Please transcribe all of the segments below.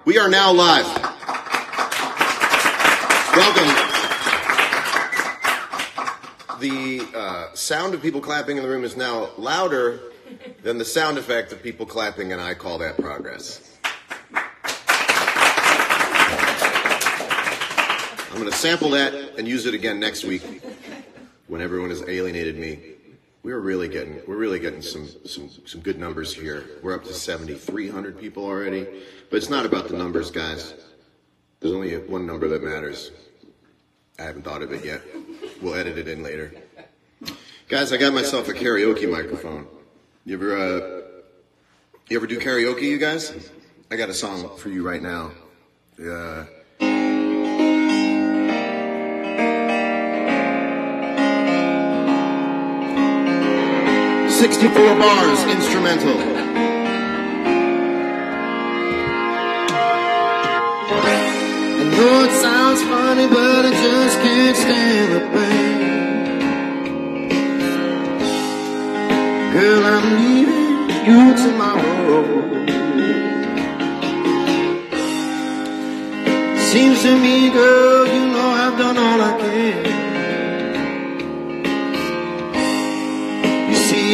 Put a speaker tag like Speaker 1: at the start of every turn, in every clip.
Speaker 1: We are now live. Welcome. The sound of people clapping in the room is now louder than the sound effect of people clapping, and I call that progress. I'm going to sample that and use it again next week when everyone has alienated me. We're really getting some good numbers here. We're up to 7,300 people already, but it's not about the numbers, guys. There's only one number that matters. I haven't thought of it yet. We'll edit it in later. Guys, I got myself a karaoke microphone. You ever do karaoke, you guys? I got a song for you right now. 64 bars, instrumental.
Speaker 2: I know it sounds funny, but I just can't stand the pain. Girl, I'm leaving you tomorrow. Seems to me, girl, you know I've done all I can.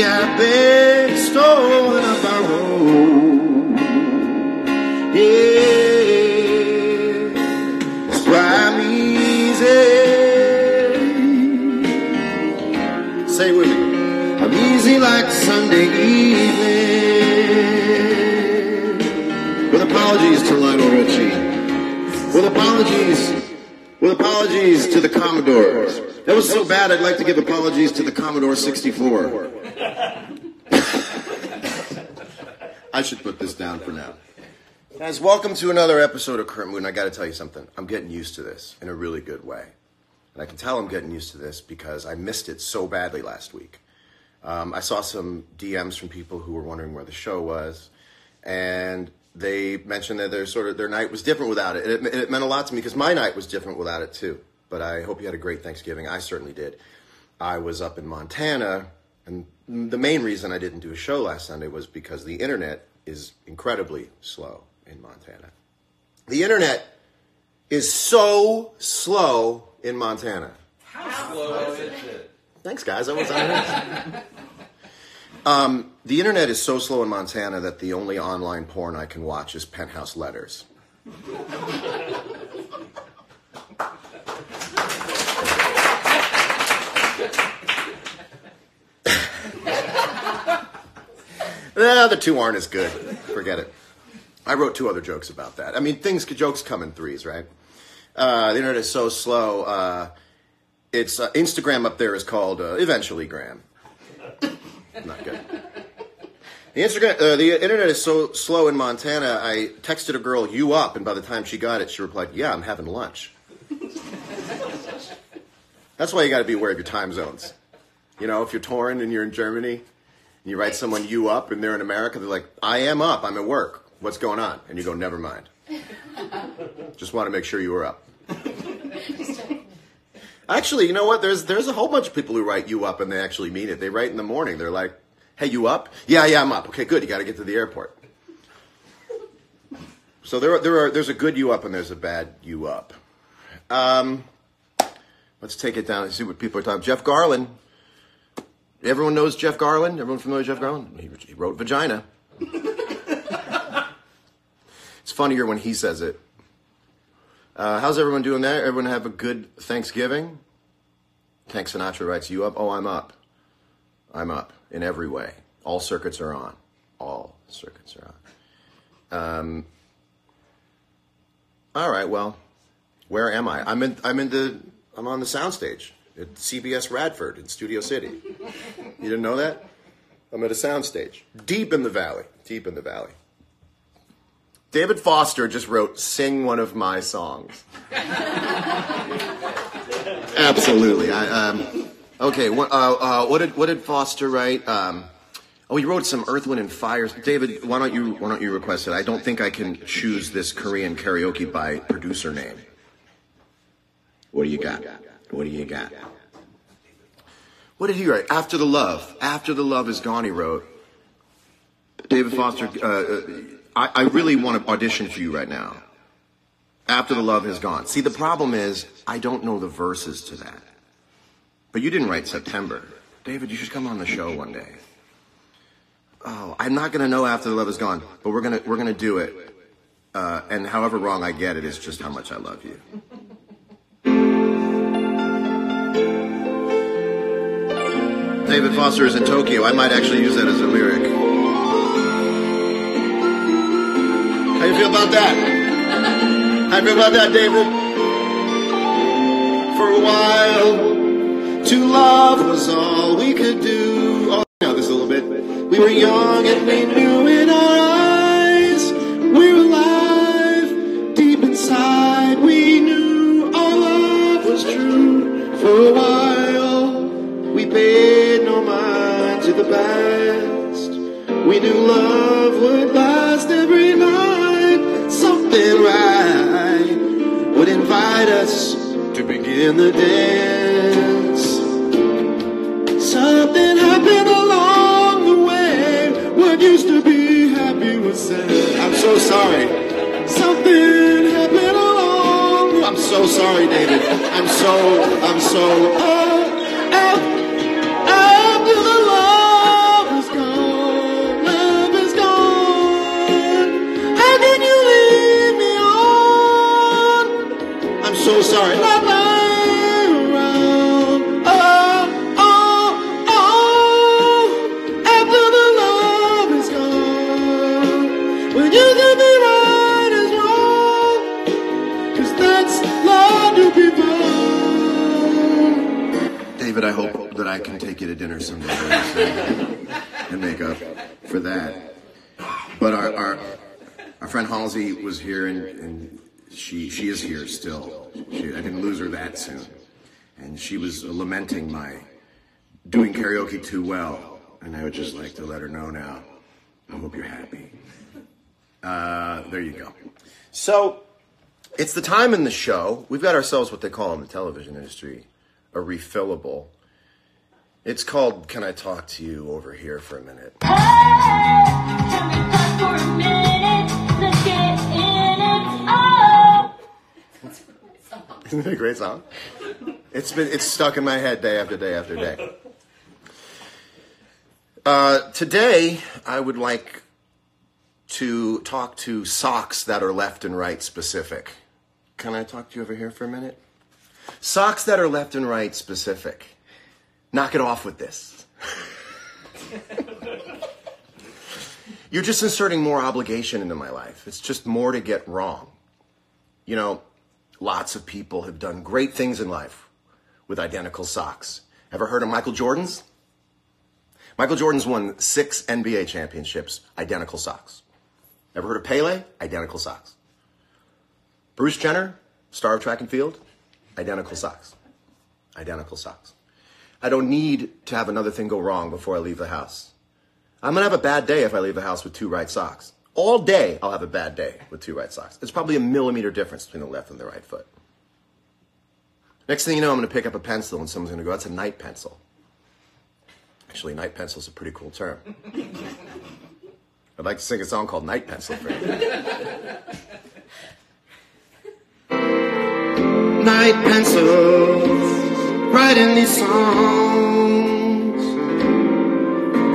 Speaker 2: I've been stolen and borrowed. Yeah, that's why I'm easy. Say it with me. I'm easy like Sunday evening. With apologies to Lionel Richie. With apologies to the Commodore. That was so bad, I'd like to give apologies to the Commodore 64. I should put this down for now. Guys, welcome to another episode of Current Mood, and I gotta tell you something. I'm getting used to this in a really good way. And I can tell I'm getting used to this because I missed it so badly last week. I saw some DMs from people who were wondering where the show was, and they mentioned that their night was different without it. It meant a lot to me because my night was different without it too. But I hope you had a great Thanksgiving. I certainly did. I was up in Montana, and the main reason I didn't do a show last Sunday was because the internet is incredibly slow in Montana. The internet is so slow in Montana.
Speaker 3: How slow is it?
Speaker 1: Thanks, guys. I was on it. The internet is so slow in Montana that the only online porn I can watch is Penthouse Letters. The other two aren't as good. Forget it. I wrote 2 other jokes about that. I mean, jokes come in threes, right? The internet is so slow. It's Instagram up there is called Eventually Gram. Not good. The internet is so slow in Montana. I texted a girl, "You up?" and by the time she got it, she replied, "Yeah, I'm having lunch." That's why you got to be aware of your time zones. You know, if you're touring and you're in Germany, and you write someone "you up" and they're in America, they're like, "I am up, I'm at work. What's going on?" And you go, "Never mind. Just want to make sure you were up." Actually, you know what? There's a whole bunch of people who write "you up" and they actually mean it. They write in the morning. They're like, "Hey, you up?" Yeah, I'm up. Okay, good. You got to get to the airport. So there's a good "you up" and there's a bad "you up." Let's take it down and see what people are talking. Jeff Garlin. Everyone knows Jeff Garlin? Everyone familiar with Jeff Garlin? He wrote Vagina. It's funnier when he says it. How's everyone doing there? Everyone have a good Thanksgiving? Tank Sinatra writes, "You up?" Oh, I'm up. I'm up in every way. All circuits are on. All circuits are on. All right, well, where am I? I'm on the soundstage at CBS Radford in Studio City. You didn't know that? I'm at a soundstage. Deep in the valley. David Foster just wrote, "Sing one of my songs." Absolutely. Okay, what did Foster write? He wrote some Earth, Wind, and Fire. David, why don't you request it? I don't think I can choose this Korean karaoke by producer name. What do you got? What did he write? After the Love is Gone, he wrote. David Foster,
Speaker 2: I really want to audition for you right now. After the Love Has Gone. See, the problem is, I don't know the verses to that. But you didn't write September. David, you should come on the show one day. Oh, I'm not gonna know After the Love Is Gone, but we're gonna do it. And however wrong I get it is just how much I love you. David Foster is in Tokyo. I might actually use that as a lyric. How you feel about that? How you feel about that, David? For a while, to love was all we could do. Oh, I know this a little bit. We were young and we knew in our eyes we were alive. Deep inside we knew our love was true. For a while, we paid no mind to the past. We knew love would last every night. Something right would invite us to begin the dance. Something happened along the way. What used to be happy was sad. I'm so sorry. Something happened along. I'm so sorry, David. I'm so. After the love is gone, love is gone. How can you leave me on? I'm so sorry. Not lying around. After the love is gone, when you can be right is wrong, 'cause that's love to be found. David, I hope that I can take you to dinner someday and make up for that. But our friend Halsey was here, and she is here still. I didn't lose her that soon. And she was lamenting my doing karaoke too well. And I would just like to let her know now, I hope you're happy. There you go. So, it's the time in the show. We've got ourselves what they call in the television industry a refillable. It's called Can I Talk to You Over Here for a Minute?
Speaker 4: Hey, can we talk for a minute? Let's get in it. Oh.
Speaker 2: Isn't it a great song? It's stuck in my head day after day after day. Today, I would like to talk to socks that are left and right specific. Can I talk to you over here for a minute? Socks that are left and right specific. Knock it off with this. You're just inserting more obligation into my life. It's just more to get wrong. You know, lots of people have done great things in life with identical socks. Ever heard of Michael Jordan's? Michael Jordan's won 6 NBA championships, identical socks. Ever heard of Pele? Identical socks. Bruce Jenner, star of track and field, identical socks. Identical socks. I don't need to have another thing go wrong before I leave the house. I'm going to have a bad day if I leave the house with 2 right socks. All day, I'll have a bad day with 2 right socks. It's probably a millimeter difference between the left and the right foot. Next thing you know, I'm going to pick up a pencil and someone's going to go, that's a night pencil. Actually, night pencil is a pretty cool term. I'd like to sing a song called Night Pencil for you. Night pencils, writing these songs.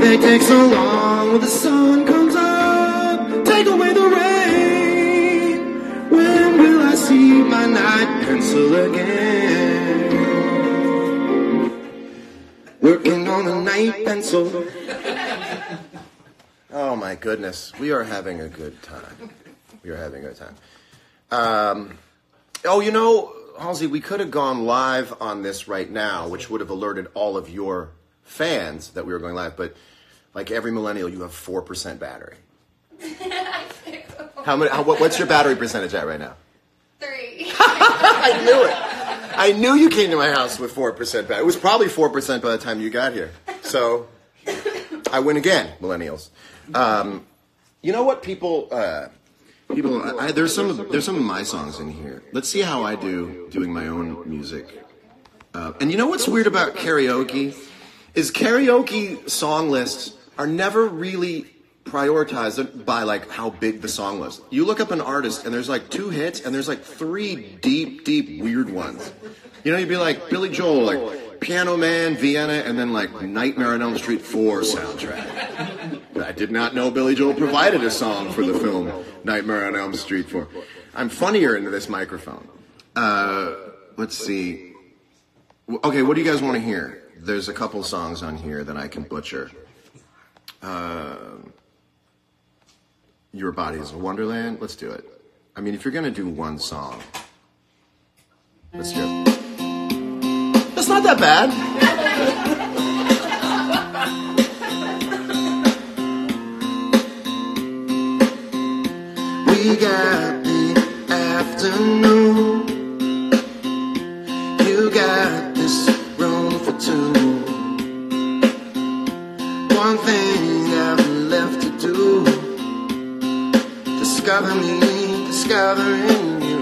Speaker 2: They take so long when the sun comes up. Take away the rain. When will I see my night pencil again? Working on a night pencil. Oh my goodness, we are having a good time. We are having a good time. Oh, you know, Halsey, we could have gone live on this right now, which would have alerted all of your fans that we were going live, but like every millennial, you have 4% battery. What's your battery percentage at right now?
Speaker 5: 3.
Speaker 2: I knew it. I knew you came to my house with 4% battery. It was probably 4% by the time you got here. So, I win again, millennials. You know what, people? There's some of my songs in here. Let's see how I do doing my own music. And you know what's weird about karaoke is karaoke song lists are never really prioritize by like how big the song was. You look up an artist and there's like 2 hits and there's like 3 deep weird ones. You know, you'd be like Billy Joel, like Piano Man, Vienna, and then like Nightmare on Elm Street 4 soundtrack. I did not know Billy Joel provided a song for the film Nightmare on Elm Street 4. I'm funnier into this microphone. Let's see. Okay, what do you guys want to hear? There's a couple songs on here that I can butcher. Your Body is a Wonderland. Let's do it. I mean, if you're gonna do one song, let's do it. That's not that bad. We got the afternoon. You got this room for 2. One thing I've left to do. Discover me, discovering you.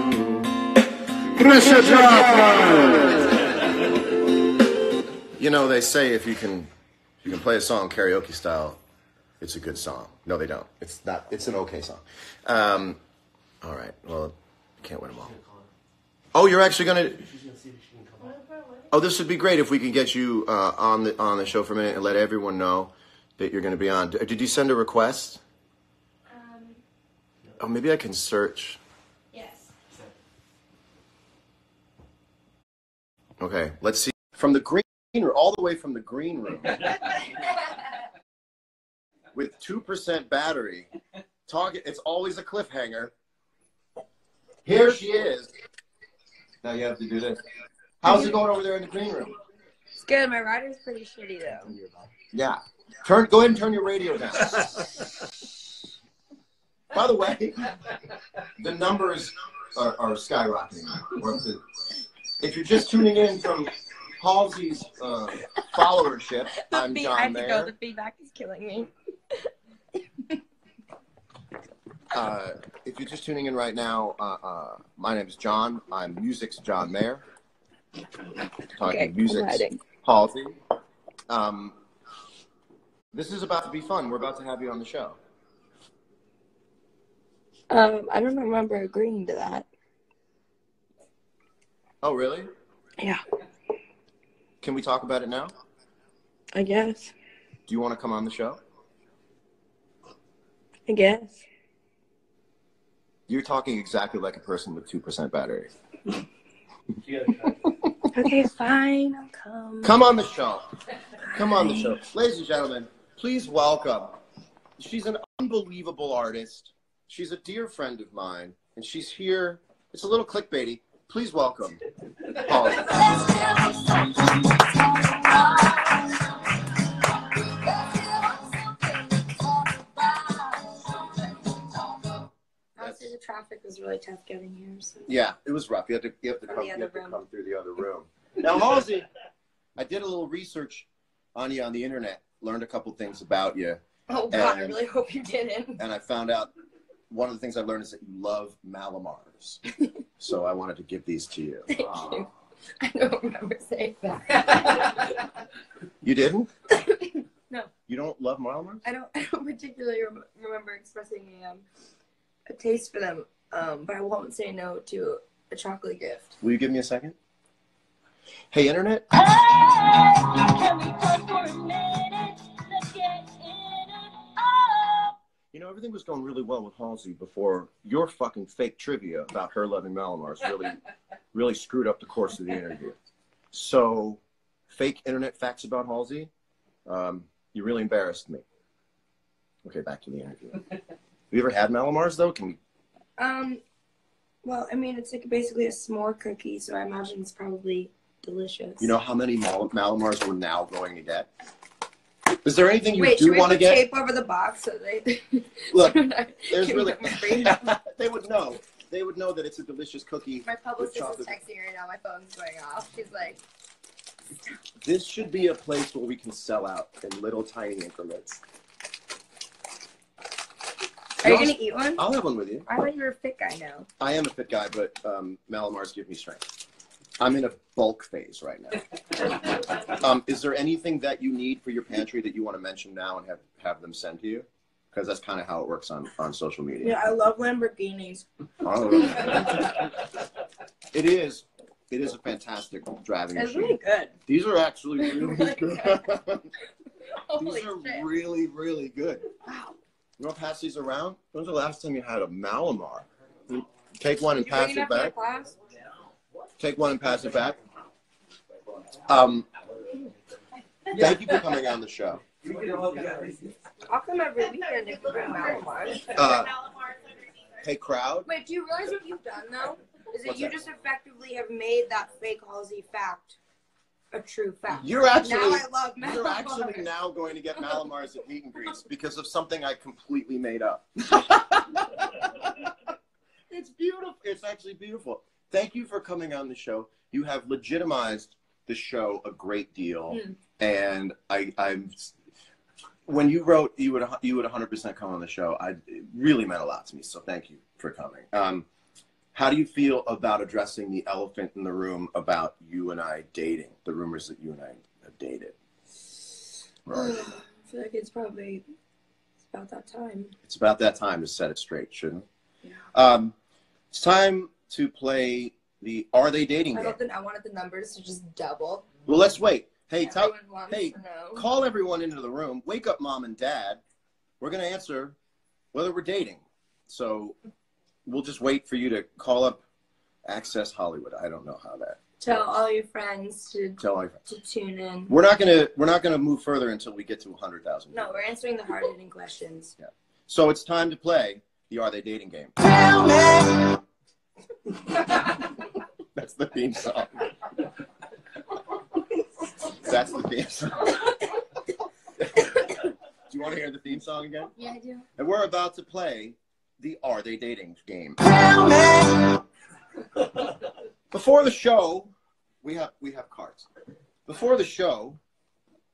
Speaker 2: You know, they say if you can play a song karaoke style, it's a good song. No, they don't. It's not. It's an okay song. All right. Well, can't win them all. Oh, you're actually gonna. Oh, this would be great if we could get you on the show for a minute and let everyone know that you're going to be on. Did you send a request? Oh, maybe I can search.
Speaker 5: Yes.
Speaker 2: Okay, let's see. From the green room, all the way from the green room, with 2% battery. It's always a cliffhanger. Here she is. Now you have to do this. How's it going over there in the green room?
Speaker 5: It's good. My rider's pretty shitty though.
Speaker 2: Yeah. Go ahead and turn your radio down. By the way, the numbers are skyrocketing. If you're just tuning in from Halsey's followership, I'm John Mayer.
Speaker 5: The feedback is killing me.
Speaker 2: If you're just tuning in right now, my name is John. I'm Music's John Mayer. Talking Music's Halsey. This is about to be fun. We're about to have you on the show.
Speaker 5: I don't remember agreeing to that.
Speaker 2: Oh, really?
Speaker 5: Yeah.
Speaker 2: Can we talk about it now?
Speaker 5: I guess.
Speaker 2: Do you want to come on the show?
Speaker 5: I guess.
Speaker 2: You're talking exactly like a person with 2% battery.
Speaker 5: Okay, fine. I'll come.
Speaker 2: Come on the show. Come on the show. Ladies and gentlemen, please welcome. She's an unbelievable artist. She's a dear friend of mine, and she's here. It's a little clickbaity. Please welcome Halsey.
Speaker 5: Honestly, the traffic was really tough getting here. So.
Speaker 2: Yeah, it was rough. You have to come through the other room. Now, Halsey, I did a little research on you on the internet, learned a couple things about you.
Speaker 5: Oh, God, I really hope you didn't.
Speaker 2: And I found out one of the things I learned is that you love Malamars. So I wanted to give these to you.
Speaker 5: Thank you. I don't remember saying that.
Speaker 2: You didn't?
Speaker 5: No.
Speaker 2: You don't love Malamars?
Speaker 5: I don't particularly remember expressing a taste for them, but I won't say no to a chocolate gift.
Speaker 2: Will you give me a second? Hey, Internet?
Speaker 4: Hey, can we talk for a minute? Let's get in it. Oh.
Speaker 2: You know, everything was going really well with Halsey before your fucking fake trivia about her loving Malamars really screwed up the course of the interview. So, fake internet facts about Halsey, you really embarrassed me. Okay, back to the interview. Have you ever had Malamars, though? Can we...
Speaker 5: Well, I mean, it's like basically a s'more cookie, so I imagine it's probably delicious.
Speaker 2: You know how many Malamars we're now going to get? Is there anything you do
Speaker 5: should we
Speaker 2: want to
Speaker 5: put
Speaker 2: get?
Speaker 5: tape over the box so they...
Speaker 2: Look,
Speaker 5: so
Speaker 2: there's really... They would know. They would know that it's a delicious cookie.
Speaker 5: My publicist is texting right now. My phone's going off. She's like...
Speaker 2: This should be a place where we can sell out in little tiny increments.
Speaker 5: Are you going to eat one?
Speaker 2: I'll have one with you.
Speaker 5: I thought you were a fit guy now.
Speaker 2: I am a fit guy, but Malamars give me strength. I'm in a bulk phase right now. Is there anything that you need for your pantry that you want to mention now and have them send to you? because that's kind of how it works on social media.
Speaker 5: Yeah, I love Lamborghinis.
Speaker 2: It is a fantastic driving
Speaker 5: It's
Speaker 2: machine.
Speaker 5: really good.
Speaker 2: These are actually really good.
Speaker 5: Holy
Speaker 2: These are
Speaker 5: shit.
Speaker 2: really, really good.
Speaker 5: Wow.
Speaker 2: You want to pass these around? When was the last time you had a Malamar? Take one and
Speaker 5: You
Speaker 2: pass
Speaker 5: bring
Speaker 2: it
Speaker 5: enough for
Speaker 2: back.
Speaker 5: class?
Speaker 2: Take one and pass it back. Thank you for coming on the show.
Speaker 5: I'll come every weekend if you bring Malamars.
Speaker 2: Hey, crowd.
Speaker 5: Wait, do you realize what you've done though? Is that
Speaker 2: What's
Speaker 5: you
Speaker 2: that?
Speaker 5: just effectively have made that fake Halsey fact a true fact.
Speaker 2: You're actually
Speaker 5: now I love Malamars.
Speaker 2: You're actually now going to get Malamars at meet and greets because of something I completely made up. It's beautiful. It's actually beautiful. Thank you for coming on the show. You have legitimized the show a great deal, and I'm. When you wrote you would 100% come on the show, it really meant a lot to me. So thank you for coming. How do you feel about addressing the elephant in the room about you and I dating? The rumors that you and I have dated. Right.
Speaker 5: I feel like it's about that time.
Speaker 2: It's about that time to set it straight, shouldn't it?
Speaker 5: Yeah.
Speaker 2: It's time to play the Are They Dating game.
Speaker 5: I wanted the numbers to just double.
Speaker 2: Well, let's wait. Hey,
Speaker 5: Everyone wants to know.
Speaker 2: call everyone into the room. Wake up, mom and dad. We're going to answer whether we're dating. So we'll just wait for you to call up Access Hollywood. I don't know how that.
Speaker 5: Tell all your friends to
Speaker 2: Tell
Speaker 5: to tune in.
Speaker 2: We're not gonna move further until we get to 100,000.
Speaker 5: No, we're answering the hard hitting questions.
Speaker 2: Yeah. So it's time to play the Are They Dating game. That's the theme song. That's the theme song. Do you want to hear the theme song again?
Speaker 5: Yeah, I do.
Speaker 2: And we're about to play the Are They Dating game. Before the show, we have cards. Before the show,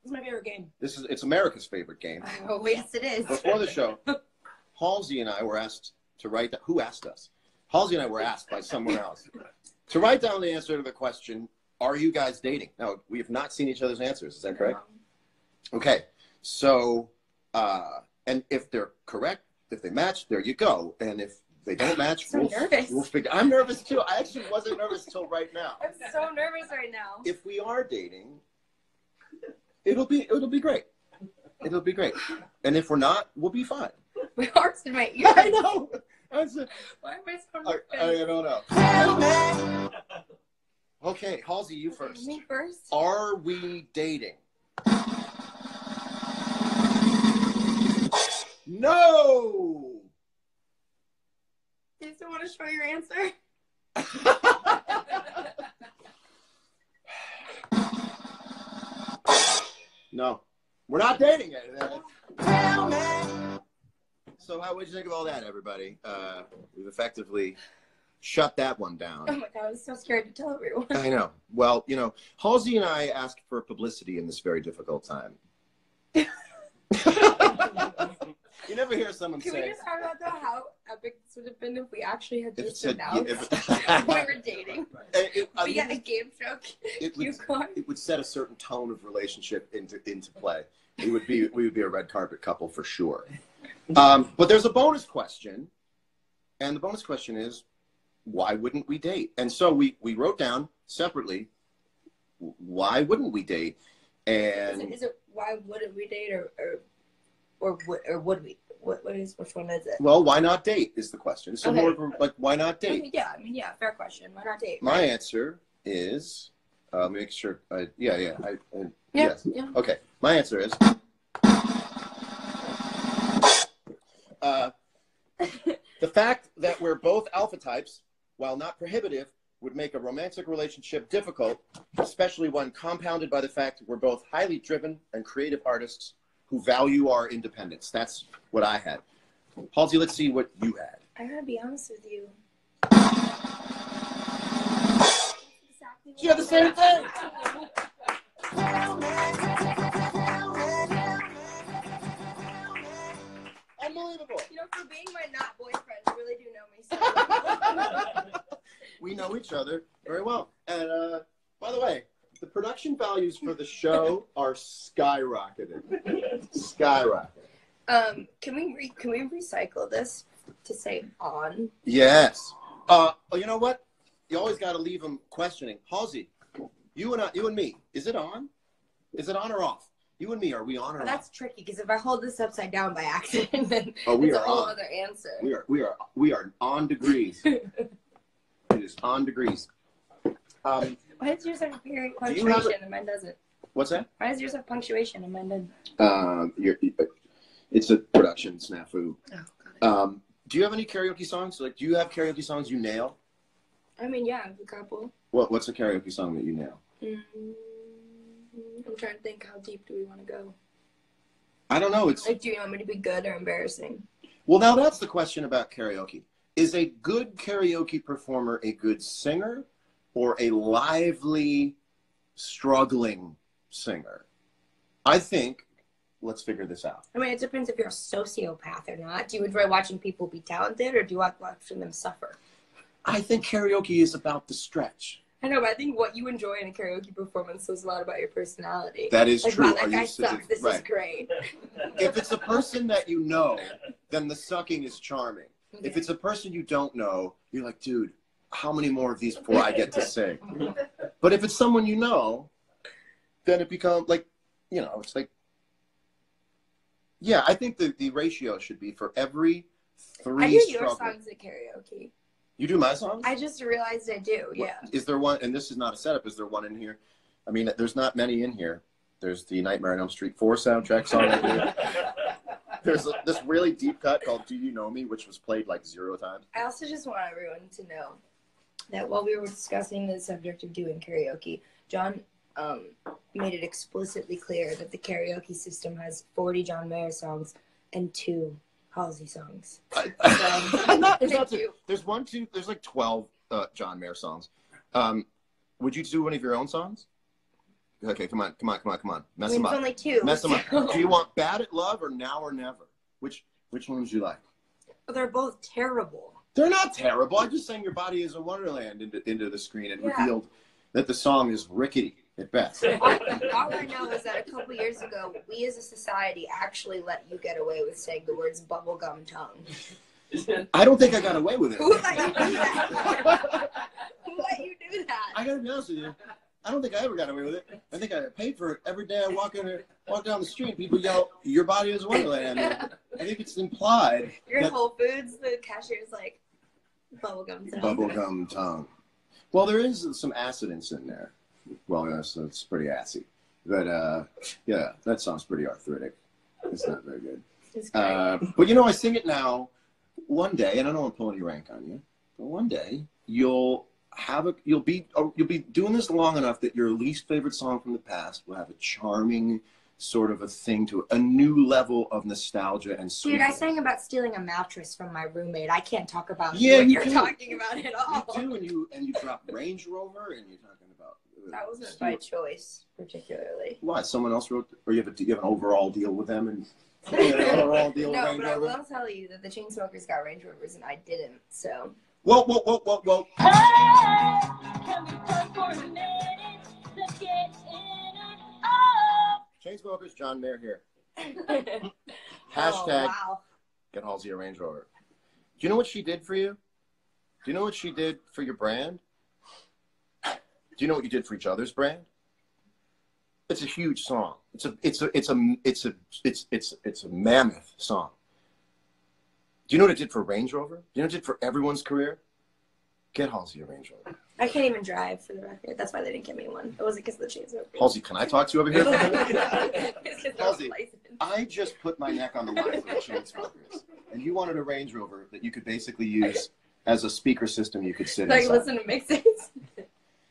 Speaker 5: This is my favorite game.
Speaker 2: it's America's favorite game.
Speaker 5: Oh, yes, it is.
Speaker 2: Before the show, Halsey and I were asked to write down. Who asked us? Halsey and I were asked by someone else to write down the answer to the question, are you guys dating? Now, we have not seen each other's answers. Is that correct? Okay. So, and if they're correct, if they match, there you go. And if they don't match,
Speaker 5: So nervous.
Speaker 2: we'll figure. I'm nervous too. I actually wasn't nervous till right now.
Speaker 5: I'm so nervous right now.
Speaker 2: If we are dating, it'll be great. It'll be great. And if we're not, we'll be fine.
Speaker 5: My heart's in my ears.
Speaker 2: I know.
Speaker 5: Why am I so nervous?
Speaker 2: I don't know. Okay, Halsey, you first.
Speaker 5: Me first?
Speaker 2: Are we dating? No!
Speaker 5: Do you still want to show your answer?
Speaker 2: No. We're not dating it. So how would you think of all that, everybody? We've effectively shut that one down.
Speaker 5: Oh my god, I was so scared to tell everyone.
Speaker 2: I know. Well, Halsey and I asked for publicity in this very difficult time. You never hear someone
Speaker 5: Can
Speaker 2: say...
Speaker 5: we just talk about though how epic this would have been if we actually had
Speaker 2: If it
Speaker 5: just
Speaker 2: said-
Speaker 5: announced
Speaker 2: if-
Speaker 5: we were dating? We got a game show cue card.
Speaker 2: It would set a certain tone of relationship into play. We would be a red carpet couple for sure. But there's a bonus question, and the bonus question is, why wouldn't we date? And so we wrote down separately, why wouldn't we date? And
Speaker 5: Is it why wouldn't we date or would we? Which one is it?
Speaker 2: well, why not date is the question. So
Speaker 5: Okay.
Speaker 2: more of like, why not date?
Speaker 5: Okay, yeah, fair question. Why not date?
Speaker 2: My answer is, make sure, yes.
Speaker 5: Yeah.
Speaker 2: Okay, my answer is, the fact that we're both alpha types, while not prohibitive, would make a romantic relationship difficult, especially one compounded by the fact that we're both highly driven and creative artists who value our independence. That's what I had. Halsey, let's see what you had.
Speaker 5: I gotta be honest with you.
Speaker 2: You had the same thing. Unbelievable.
Speaker 5: For being my not boyfriend, you really do know me so.
Speaker 2: We know each other very well. And by the way, the production values for the show are skyrocketing. Skyrocketing.
Speaker 5: Can we recycle this to say on?
Speaker 2: Yes. You know what? You always got to leave them questioning. Halsey, you and me, is it on? Is it on or off? You and me, are we on or off?
Speaker 5: That's tricky because if I hold this upside down by accident, then
Speaker 2: we
Speaker 5: it's
Speaker 2: are
Speaker 5: a whole
Speaker 2: on.
Speaker 5: other answer.
Speaker 2: We are on degrees. It is on degrees.
Speaker 5: Why does yours have period punctuation and mine doesn't?
Speaker 2: What's that?
Speaker 5: Why does yours have punctuation and mine doesn't?
Speaker 2: It's a production snafu.
Speaker 5: Oh, got it.
Speaker 2: Do you have any karaoke songs? Like, do you have karaoke songs you nail?
Speaker 5: I mean, yeah, I have a couple.
Speaker 2: What's a karaoke song that you nail?
Speaker 5: I'm trying to think, how deep do we want to go?
Speaker 2: I don't know. It's
Speaker 5: like, do you want me to be good or embarrassing?
Speaker 2: Well, now that's the question about karaoke. Is a good karaoke performer a good singer or a lively, struggling singer? I think, let's figure this out.
Speaker 5: I mean, it depends if you're a sociopath or not. Do you enjoy watching people be talented or do you like watching them suffer?
Speaker 2: I think karaoke is about the stretch.
Speaker 5: I know, but I think what you enjoy in a karaoke performance says a lot about your personality.
Speaker 2: That is
Speaker 5: like,
Speaker 2: true.
Speaker 5: Wow, that guy sucks. This is great.
Speaker 2: If it's a person that you know, then the sucking is charming. Okay. If it's a person you don't know, you're like, dude, how many more of these before I get to sing? But if it's someone you know, then it becomes like, you know, it's like, yeah, I think the ratio should be for every three.
Speaker 5: I do your songs at karaoke.
Speaker 2: You do my songs?
Speaker 5: I just realized I do, yeah.
Speaker 2: Is there one, and this is not a setup, is there one in here? I mean, there's not many in here. There's the Nightmare on Elm Street 4 soundtrack song I do. There's this really deep cut called Do You Know Me, which was played like 0 times.
Speaker 5: I also just want everyone to know that while we were discussing the subject of doing karaoke, John made it explicitly clear that the karaoke system has 40 John Mayer songs and 2 Halsey songs.
Speaker 2: There's like 12 John Mayer songs. Would you do one of your own songs? Okay, come on. Mess them up.
Speaker 5: Only 2.
Speaker 2: Mess them up. Do you want Bad at Love or Now or Never? Which one would you like?
Speaker 5: Well, they're both terrible.
Speaker 2: They're not terrible. I just sang Your Body is a Wonderland into the screen and revealed that the song is rickety at best.
Speaker 5: All I know is that a couple years ago, we as a society actually let you get away with saying the words bubblegum tongue.
Speaker 2: I don't think I got away with it.
Speaker 5: Who let you do that? Who let you do that?
Speaker 2: I gotta be honest with you. I don't think I ever got away with it. I think I paid for it every day. I walk down the street, people yell, "Your body is a wonderland." I think it's implied.
Speaker 5: You're in Whole Foods, the cashier's like, bubblegum tongue.
Speaker 2: Bubblegum tongue. Well, there is some acidance in there. Well, yes, it's pretty assy. But, yeah, that sounds pretty arthritic. It's not very good.
Speaker 5: It's great.
Speaker 2: But, you know, I sing it now. One day, and I don't want to pull any rank on you, but one day you'll be doing this long enough that your least favorite song from the past will have a charming sort of a thing to it, a new level of nostalgia and sweetness.
Speaker 5: Dude, I sang about stealing a mattress from my roommate. I can't talk about what you're talking about at all.
Speaker 2: You do, and you drop Range Rover, and you're talking about.
Speaker 5: That wasn't by choice, particularly.
Speaker 2: Why? Someone else wrote, or you have an overall deal with them, and an overall deal with Range
Speaker 5: Rover? No,
Speaker 2: Rover?
Speaker 5: but I will tell you that the Chainsmokers got Range Rovers, and I didn't. So.
Speaker 2: Whoa!
Speaker 4: Hey, can we talk for a minute? Let's get in it. Oh.
Speaker 2: Chainsmokers, John Mayer here. #
Speaker 5: Wow.
Speaker 2: Get Halsey a Range Rover. Do you know what she did for you? Do you know what she did for your brand? Do you know what you did for each other's brand? It's a huge song. It's a mammoth song. Do you know what it did for Range Rover? Do you know what it did for everyone's career? Get Halsey a Range Rover.
Speaker 5: I can't even drive, for the record. That's why they didn't give me one. It wasn't because of the Chainsmokers.
Speaker 2: Halsey, can I talk to you over here?
Speaker 5: It's
Speaker 2: Halsey, I just put my neck on the line for the Chainsmokers, and you wanted a Range Rover that you could basically use as a speaker system you could sit
Speaker 5: like
Speaker 2: inside.
Speaker 5: listen to mixes.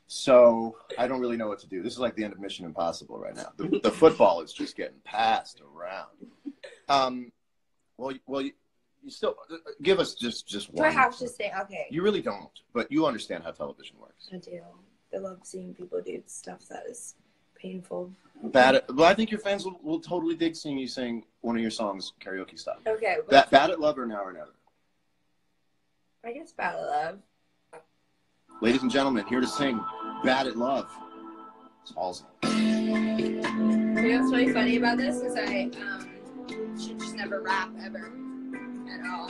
Speaker 2: So I don't really know what to do. This is like the end of Mission Impossible right now. The football is just getting passed around. You still give us just one.
Speaker 5: Do I have to say, okay.
Speaker 2: You really don't, but you understand how television works.
Speaker 5: I do. I love seeing people do stuff that is painful.
Speaker 2: Well, I think your fans will totally dig seeing you sing one of your songs karaoke style.
Speaker 5: Okay.
Speaker 2: Bad at Love or Now or Never?
Speaker 5: I guess Bad at Love.
Speaker 2: Ladies and gentlemen, here to sing Bad at Love. It's Halsey.
Speaker 5: You know what's really funny about this is I should just just never rap ever at all.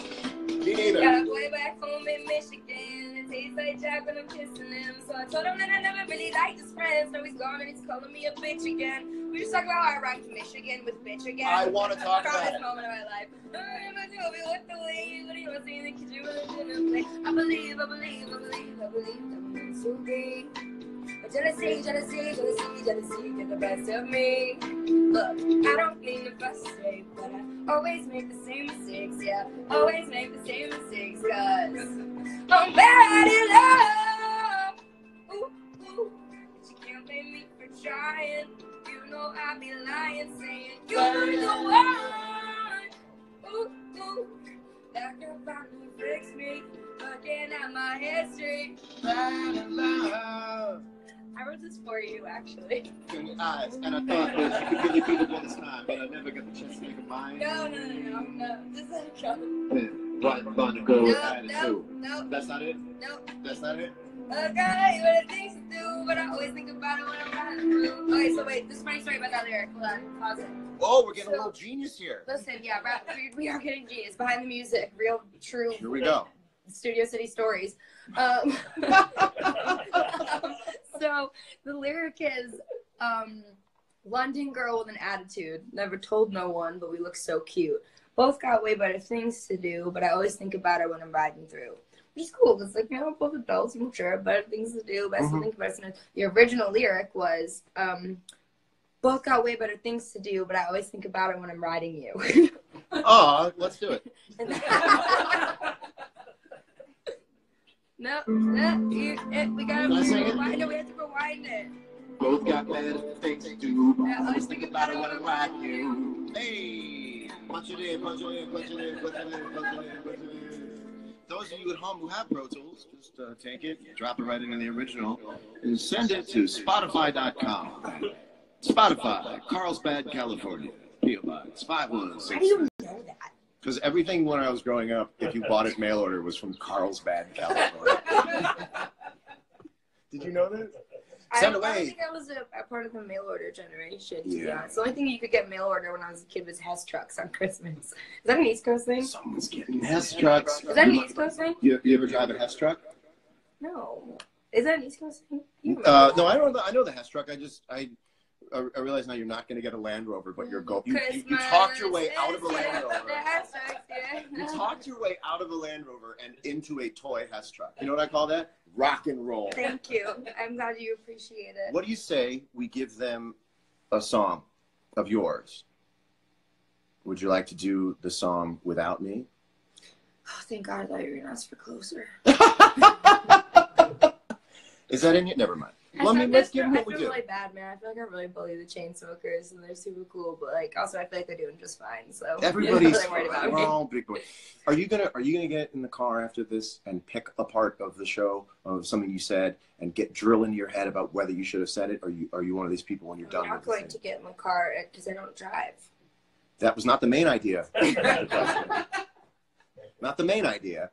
Speaker 2: Me neither.
Speaker 5: Got a boy back home in Michigan. It tastes like Jack when I'm kissing him. So I told him that I never really liked his friends. Now he's gone and he's calling me a bitch again. We just talk about how I rhymed Michigan with bitch again.
Speaker 2: I want to talk
Speaker 5: From
Speaker 2: about
Speaker 5: this
Speaker 2: it.
Speaker 5: moment of my life. What the way, what do you want to say in the kitchen with a dinner plate? I believe that I'm so gay. But jealousy, get the best of me. Look, I don't mean to frustrate, but I always make the same mistakes, yeah. Always make the same mistakes, cause I'm bad in love. Ooh, ooh. But you can't blame me for trying. You know I'd be lying, saying you're the one. Ooh, ooh. That can finally fix me. Looking at my history.
Speaker 2: Bad in love.
Speaker 5: I wrote this for you, actually.
Speaker 3: In your eyes, and I thought that you could really beat it all this time, but I never got the chance to make a mind.
Speaker 5: No. Just let it go.
Speaker 3: Right on the go with
Speaker 5: No.
Speaker 3: attitude. That's not it?
Speaker 5: No.
Speaker 3: That's not it?
Speaker 5: Okay, what are things to do, but I always think about it when I'm riding through. Okay, so wait, this is a funny story about that lyric. Hold on, pause it.
Speaker 2: Oh, we're getting a little genius here.
Speaker 5: Listen, yeah, we are getting genius behind the music, real, true.
Speaker 2: Here we go.
Speaker 5: Studio City stories. So the lyric is, London girl with an attitude, never told no one, but we look so cute. Both got way better things to do, but I always think about her when I'm riding through. It's cool. It's like, you know, both adults, I'm sure, better things to do, but I still think about it. The original lyric was, both got way better things to do, but I always think about it when I'm riding you.
Speaker 2: Oh, let's do it.
Speaker 5: No, we gotta
Speaker 3: Can I sing it?
Speaker 5: rewind it. We have to rewind it.
Speaker 3: Both got better things to do, but
Speaker 5: Yeah,
Speaker 3: I always think about it when I'm riding you.
Speaker 2: Hey.
Speaker 3: Punch it in, punch it in, punch it in, punch it in, punch it in, punch it in.
Speaker 2: Those of you at home who have Pro Tools, just take it, drop it right into the original, and send it to Spotify.com. Spotify, Carlsbad, California. P.O. Box
Speaker 5: How do you
Speaker 2: 516.
Speaker 5: know that?
Speaker 2: Because everything when I was growing up, if you bought it mail order, was from Carlsbad, California. Did you know that?
Speaker 5: I
Speaker 2: Send
Speaker 5: don't
Speaker 2: away.
Speaker 5: think I was a part of the mail order generation, to be
Speaker 2: Yeah.
Speaker 5: honest. The only thing you could get mail order when I was a kid was Hess trucks on Christmas. Is that an East Coast thing? Is
Speaker 2: Someone's getting Hess trucks.
Speaker 5: that an East Coast thing?
Speaker 2: You ever drive a Hess truck?
Speaker 5: No. Is that an East Coast thing? You
Speaker 2: No, I know the Hess truck. I realize now you're not going to get a Land Rover, but you're you talked your way out of a Land Rover.
Speaker 5: The Hess trucks, yeah.
Speaker 2: You talked your way out of a Land Rover and into a toy Hess truck. You know what I call that? Rock and roll.
Speaker 5: Thank you. I'm glad you appreciate it.
Speaker 2: What do you say we give them a song of yours? Would you like to do the song Without Me?
Speaker 5: Oh, thank God I thought you were going to ask for Closer.
Speaker 2: Is that in you? Never mind. Well, I mean, let's give them what we
Speaker 5: I
Speaker 2: do.
Speaker 5: feel really bad, man. I feel like I really bully the chain smokers, and they're super cool. But like, also, I feel like they're doing just fine. So
Speaker 2: Everybody's
Speaker 5: really worried about
Speaker 2: we're
Speaker 5: me.
Speaker 2: all big boys. Are you gonna get in the car after this and pick a part of the show of something you said and get drill into your head about whether you should have said it? Or are you one of these people when you're done
Speaker 5: I'm not
Speaker 2: with the
Speaker 5: going
Speaker 2: thing?
Speaker 5: to get in the car because I don't drive.
Speaker 2: That was not the main idea. Not the main idea.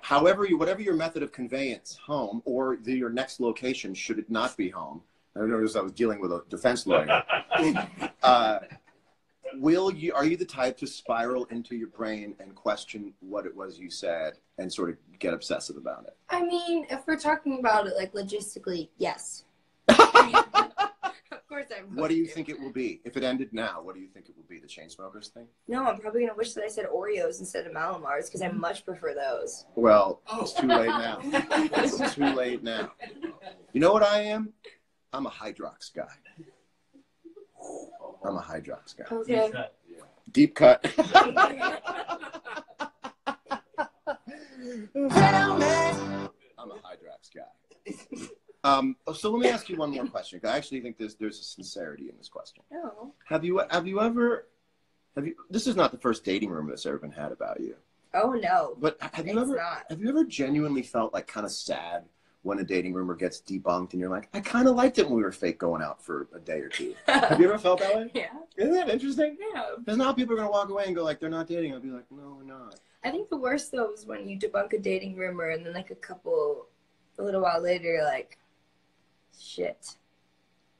Speaker 2: However, whatever your method of conveyance, home or your next location, should it not be home. I noticed I was dealing with a defense lawyer. Are you the type to spiral into your brain and question what it was you said and sort of get obsessive about it?
Speaker 5: I mean, if we're talking about it like logistically, yes. Of course I would.
Speaker 2: What do you think it will be? If it ended now, what do you think it will be? The Chainsmokers thing?
Speaker 5: No, I'm probably gonna wish that I said Oreos instead of Malamars because I much prefer those.
Speaker 2: Well, it's too late now. It's too late now. You know what I am? I'm a Hydrox guy. I'm a Hydrox guy.
Speaker 5: Okay.
Speaker 2: Deep cut. I'm a Hydrox guy. So let me ask you one more question. I actually think there's a sincerity in this question.
Speaker 5: No.
Speaker 2: Have you this is not the first dating rumor that's ever been had about you.
Speaker 5: Oh no.
Speaker 2: But have you ever genuinely felt like kind of sad when a dating rumor gets debunked and you're like, I kind of liked it when we were fake going out for a day or two. Have you ever felt that way?
Speaker 5: Yeah.
Speaker 2: Isn't that interesting?
Speaker 5: Yeah.
Speaker 2: Because now people are going to walk away and go like, they're not dating. I'll be like, no, we're not.
Speaker 5: I think the worst though is when you debunk a dating rumor and then like a little while later you're like, shit,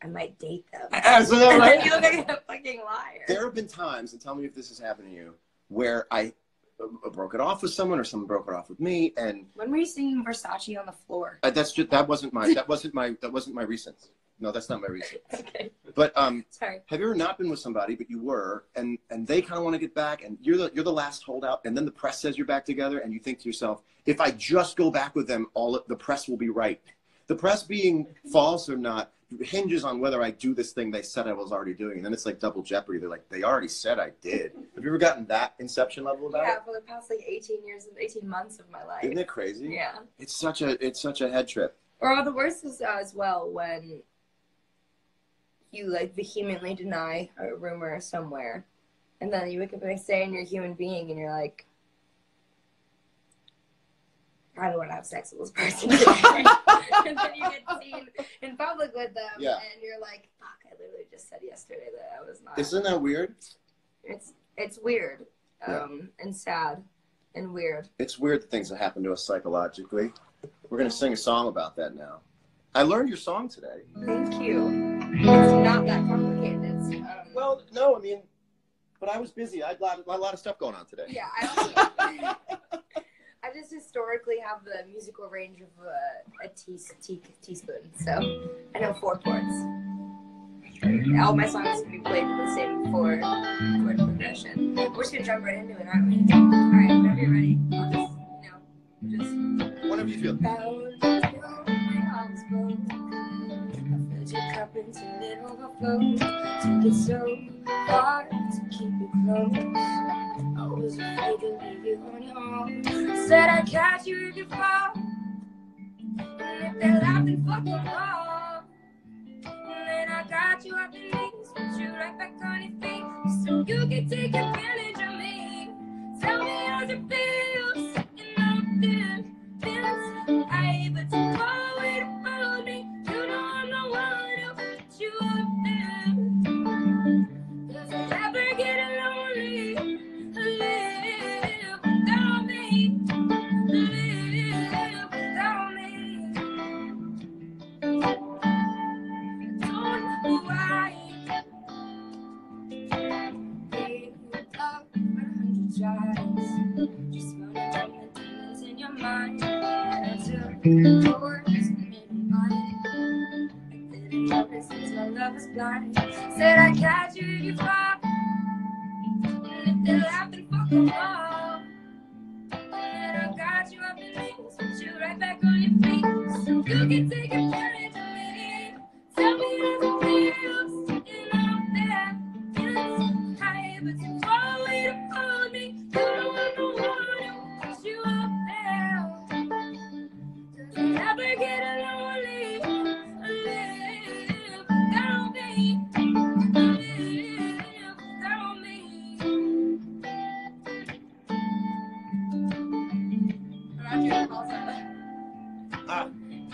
Speaker 5: I might date them.
Speaker 2: So that,
Speaker 5: And
Speaker 2: right?
Speaker 5: then you look like a fucking liar.
Speaker 2: There have been times, and tell me if this has happened to you, where I broke it off with someone, or someone broke it off with me, and
Speaker 5: When were you singing Versace on the floor?
Speaker 2: that wasn't my recent. No, that's not my recent.
Speaker 5: Okay.
Speaker 2: But
Speaker 5: Sorry.
Speaker 2: have you ever not been with somebody, but you were, and they kind of want to get back, and you're the last holdout, and then the press says you're back together, and you think to yourself, if I just go back with them, the press will be right. The press being false or not hinges on whether I do this thing they said I was already doing, and then it's like double jeopardy. They're like, they already said I did. Have you ever gotten that inception level about
Speaker 5: Yeah,
Speaker 2: it?
Speaker 5: for the past like 18 months of my life.
Speaker 2: Isn't it crazy?
Speaker 5: Yeah.
Speaker 2: It's such a head trip.
Speaker 5: Or the worst is as well when you like vehemently deny a rumor somewhere, and then you wake up the next day and you're a human being, and you're like, I don't want to have sex with this person today. And then you get seen in public with them,
Speaker 2: Yeah.
Speaker 5: and you're like, fuck, I literally just said yesterday that I was not.
Speaker 2: Isn't that weird?
Speaker 5: It's weird,
Speaker 2: Yeah.
Speaker 5: and sad, and weird.
Speaker 2: It's weird the things that happen to us psychologically. We're going to sing a song about that now. I learned your song today.
Speaker 5: Thank you. It's not that complicated. It's,
Speaker 2: Well, no, I mean, but I was busy. I had a lot of stuff going on today.
Speaker 5: yeah, I just historically have the musical range of a teaspoon, so I know 4 chords. All my songs can be played with the same 4 chord progression. We're just gonna jump right into it, aren't we? All right, whenever you're ready, I'll just.
Speaker 2: Whatever you feel.
Speaker 5: Bound to my arms broke. I filled your cup until it overflowed. Took it so hard to keep you close. I was afraid to leave you on your own. Said I'd catch you if you fall. And if they laugh, then fuck them all. And then I got you off your knees, put you right back on your feet, so you can take advantage of me. Tell me how it feels, sitting on this. I but you far away to hold me. You know I'm the one who put you up there. 'Cause I'll never get lonely. Live without me. Live without me. Don't know why. Gave up 100 tries. Just wanna turn the demons in your mind. Yours made me mine. I didn't notice until love was blind. Said I'd catch you if you fall. And if they laugh, then fuck them all. And I got you up in wings, put you right back on your feet, so you can take advantage of me. Tell me how it feels, sitting out there. It's high, but too far away to hold me. You know I'm the one who put you up there. Never get lonely. Live without me. Live without me.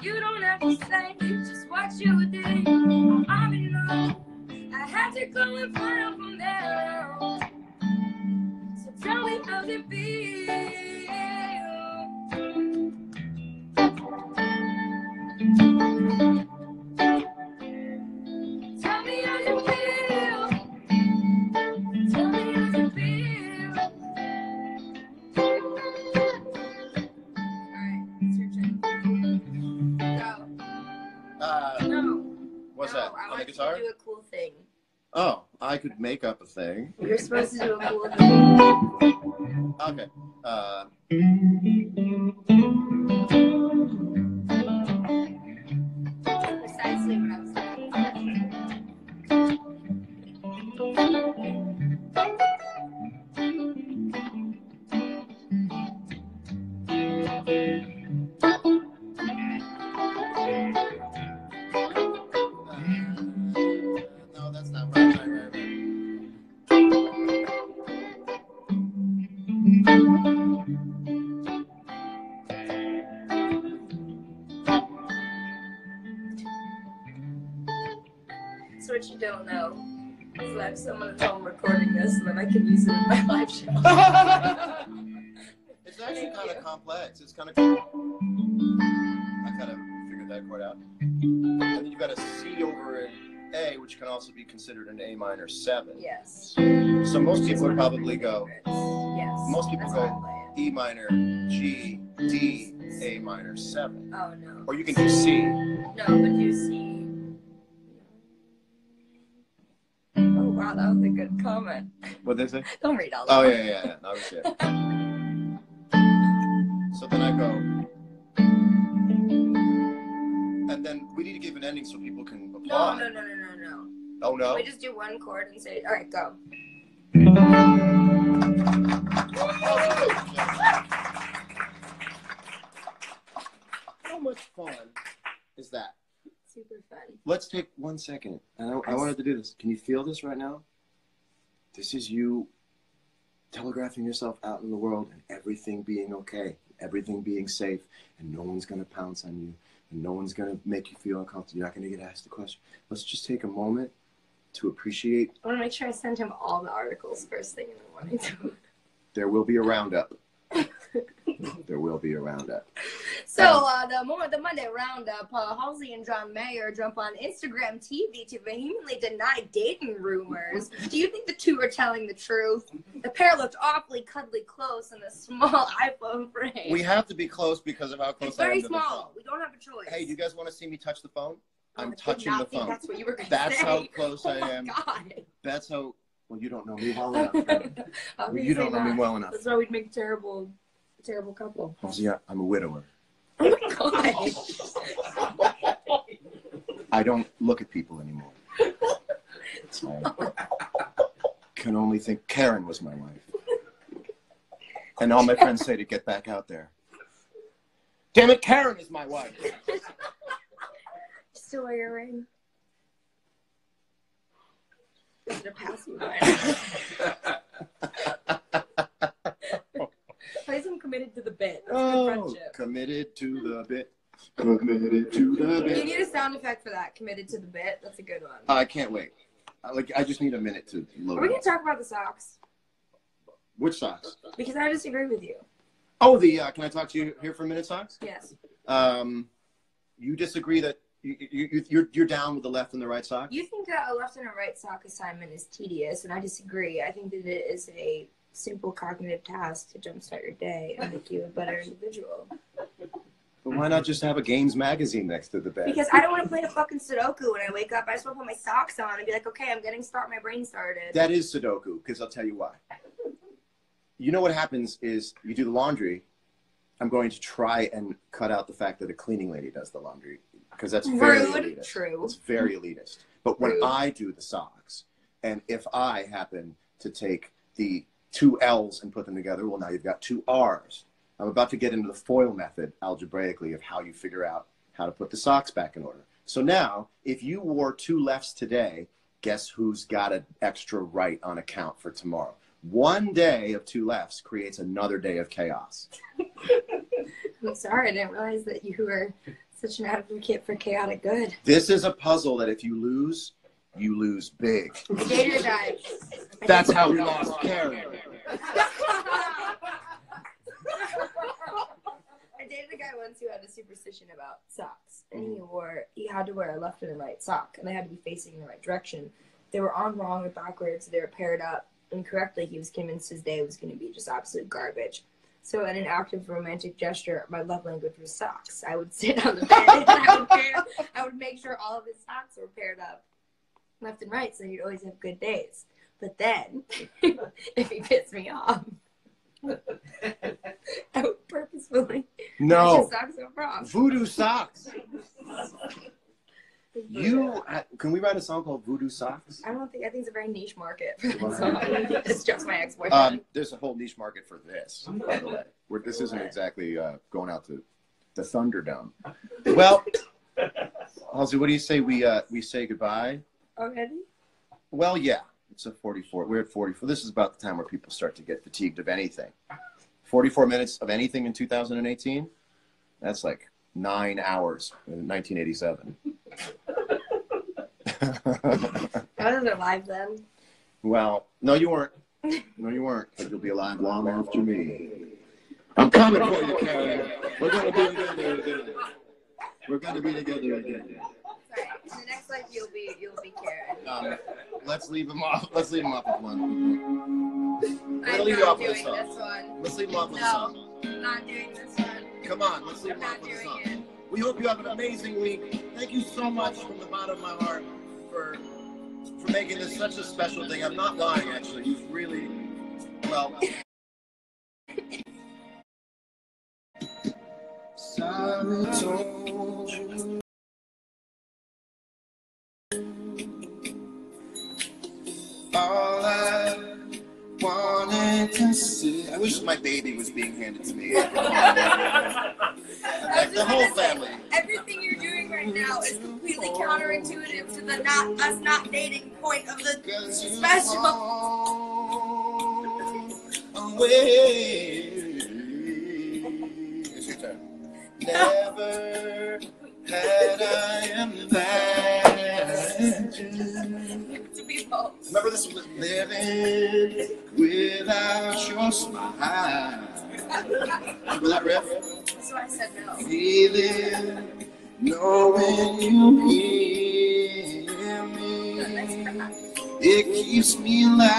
Speaker 5: You don't have to say just what you did. I know I had to go and find out from there. So tell me how's it feel? Tell me how you feel. Tell me how you feel. Alright, it's your turn. Go. No.
Speaker 2: What's
Speaker 5: No,
Speaker 2: that?
Speaker 5: I
Speaker 2: On
Speaker 5: want
Speaker 2: the
Speaker 5: you
Speaker 2: guitar?
Speaker 5: to do a cool thing.
Speaker 2: Oh, I could make up a thing.
Speaker 5: You're supposed to do a cool thing.
Speaker 2: Okay.
Speaker 5: Precisely what I was thinking.
Speaker 2: No, that's not right.
Speaker 5: So what you don't know is that I have someone at home recording this, and then I can use it in my live show.
Speaker 2: It's actually kind of complex. It's kind of. I kind of figured that chord out. And then you got a C over it. A, which can also be considered an A minor 7.
Speaker 5: Yes.
Speaker 2: So most people would probably go,
Speaker 5: Yes.
Speaker 2: most people
Speaker 5: That's
Speaker 2: go
Speaker 5: how I play it.
Speaker 2: E minor, G, D, A minor 7.
Speaker 5: Oh no.
Speaker 2: Or you can do C.
Speaker 5: No, but you see. Oh wow, that was a good comment.
Speaker 2: What'd they say?
Speaker 5: Don't read all that.
Speaker 2: Oh, yeah. No, shit. So then I go, and then we need to give an ending so people can applaud.
Speaker 5: No.
Speaker 2: Oh, no?
Speaker 5: We just do one chord and say, all right, go.
Speaker 2: How much fun is that?
Speaker 5: Super fun.
Speaker 2: Let's take 1 second. And I wanted to do this. Can you feel this right now? This is you telegraphing yourself out in the world and everything being okay, everything being safe, and no one's going to pounce on you, and no one's going to make you feel uncomfortable. You're not going to get asked a question. Let's just take a moment to appreciate.
Speaker 5: I want to make sure I send him all the articles first thing in the morning.
Speaker 2: There will be a roundup. There will be a roundup.
Speaker 5: So the Monday roundup, Halsey and John Mayer jump on Instagram TV to vehemently deny dating rumors. Do you think the two are telling the truth? The pair looked awfully cuddly close in the small iPhone frame.
Speaker 2: We have to be close because of how close
Speaker 5: It's
Speaker 2: I am
Speaker 5: very
Speaker 2: to the phone.
Speaker 5: small. We don't have a choice.
Speaker 2: Hey, do you guys want to see me touch the phone?
Speaker 5: Oh,
Speaker 2: I'm
Speaker 5: I did
Speaker 2: touching
Speaker 5: not
Speaker 2: the
Speaker 5: think
Speaker 2: phone.
Speaker 5: That's what you were going to
Speaker 2: That's
Speaker 5: say.
Speaker 2: how close
Speaker 5: oh
Speaker 2: I
Speaker 5: my
Speaker 2: am.
Speaker 5: God.
Speaker 2: That's how. Well, you don't know me well enough. Well, you don't know me well enough.
Speaker 5: That's why we'd make a terrible couple.
Speaker 2: Also, yeah, I'm a widower.
Speaker 5: Oh my God.
Speaker 2: I don't look at people anymore. I can only think Karen was my wife. And all my friends say to get back out there. Damn it, Karen is my wife.
Speaker 5: Still wear your ring? Is it a pass you by? I'm committed to the bit. That's good friendship.
Speaker 2: Committed to the bit. Committed to the
Speaker 5: You
Speaker 2: bit.
Speaker 5: need a sound effect for that. Committed to the bit. That's a good one.
Speaker 2: I can't wait. I just need a minute to load
Speaker 5: Are we
Speaker 2: it
Speaker 5: going
Speaker 2: up.
Speaker 5: to talk about the socks?
Speaker 2: Which socks?
Speaker 5: Because I disagree with you.
Speaker 2: Oh, can I talk to you here for a minute, socks?
Speaker 5: Yes.
Speaker 2: You disagree that you're down with the left and the right sock?
Speaker 5: You think that a left and a right sock assignment is tedious, and I disagree. I think that it is a simple cognitive task to jumpstart your day and make you a better individual.
Speaker 2: But why not just have a games magazine next to the bed?
Speaker 5: Because I don't want to play a fucking Sudoku when I wake up. I just want to put my socks on and be like, okay, I'm getting my brain started.
Speaker 2: That is Sudoku, because I'll tell you why. You know what happens is you do the laundry. I'm going to try and cut out the fact that a cleaning lady does the laundry, because that's very
Speaker 5: Rude.
Speaker 2: elitist.
Speaker 5: True.
Speaker 2: It's very elitist. But when
Speaker 5: Rude.
Speaker 2: I do the socks, and if I happen to take the 2 L's and put them together, well, now you've got 2 R's. I'm about to get into the FOIL method algebraically of how you figure out how to put the socks back in order. So now, if you wore 2 lefts today, guess who's got an extra right on account for tomorrow? One day of 2 lefts creates another day of chaos.
Speaker 5: I'm sorry, I didn't realize that you were such an advocate for chaotic good.
Speaker 2: This is a puzzle that if you lose big.
Speaker 5: Date or die.
Speaker 2: That's how we lost Karen.
Speaker 5: I dated a guy once who had a superstition about socks, and he had to wear a left and a right sock, and they had to be facing in the right direction. They were on wrong or backwards. They were paired up incorrectly. He was convinced his day was going to be just absolute garbage. So, in an act of romantic gesture, my love language was socks. I would sit on the bed and I would make sure all of his socks were paired up left and right, so you'd always have good days. But then, if he pissed me off, I would purposefully match
Speaker 2: No.
Speaker 5: his socks up wrong.
Speaker 2: Voodoo socks. Can we write a song called Voodoo Socks?
Speaker 5: I think it's a very niche market for that song. It's just my ex-boyfriend.
Speaker 2: There's a whole niche market for this, by the way. This isn't exactly going out to the Thunderdome. Well, Halsey, what do you say we say goodbye?
Speaker 5: Already?
Speaker 2: Well, yeah. It's a 44. We're at 44. This is about the time where people start to get fatigued of anything. 44 minutes of anything in 2018? That's like 9 hours in 1987.
Speaker 5: I wasn't alive then.
Speaker 2: Well, no, you weren't. No, you weren't. But you'll be alive long after me. I'm coming for you, Karen. We're going to be together again. We're going to be together again.
Speaker 5: Sorry. In the next like you'll be Karen.
Speaker 2: Let's leave him off. Let's leave him off with one.
Speaker 5: I'm
Speaker 2: leave you
Speaker 5: not
Speaker 2: off with
Speaker 5: doing
Speaker 2: a song.
Speaker 5: this one.
Speaker 2: Let's leave him off with a
Speaker 5: No,
Speaker 2: song.
Speaker 5: I'm not doing this one.
Speaker 2: Come on, let's leave
Speaker 5: I'm
Speaker 2: him off
Speaker 5: not
Speaker 2: with a
Speaker 5: doing
Speaker 2: song.
Speaker 5: it.
Speaker 2: We hope you have an amazing week. Thank you so much from the bottom of my heart for making this such a special thing. I'm not lying, actually. You've really, well. Sorry, told you. All I wanted to see. I wish my baby was being handed to me. Like the whole family.
Speaker 5: Everything you're doing right now is completely counterintuitive to the us not dating point of the special.
Speaker 2: Away. It's your turn. Never had I imagined.
Speaker 5: To be both.
Speaker 2: Remember this was living without your smile. Remember that riff?
Speaker 5: That's why I said no.
Speaker 2: Feeling, knowing you hear me, it keeps me alive.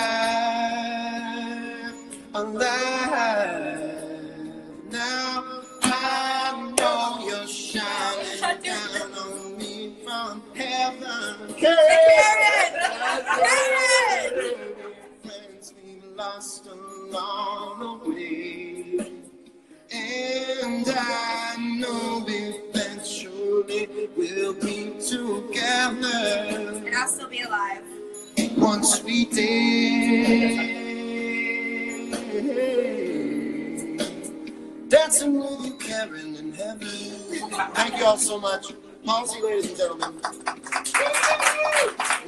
Speaker 2: Now I know you're shining down on me from heaven.
Speaker 5: Karen!
Speaker 2: Friends we lost along the way, and I know eventually we'll be together.
Speaker 5: And I'll still be alive.
Speaker 2: One sweet day, dancing with you, Karen, in heaven. Thank you all so much. Halsey, ladies and gentlemen. We'll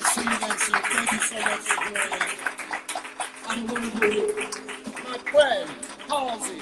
Speaker 2: see you again soon. Thank you so much for joining us. I'm going to do my friend, Halsey.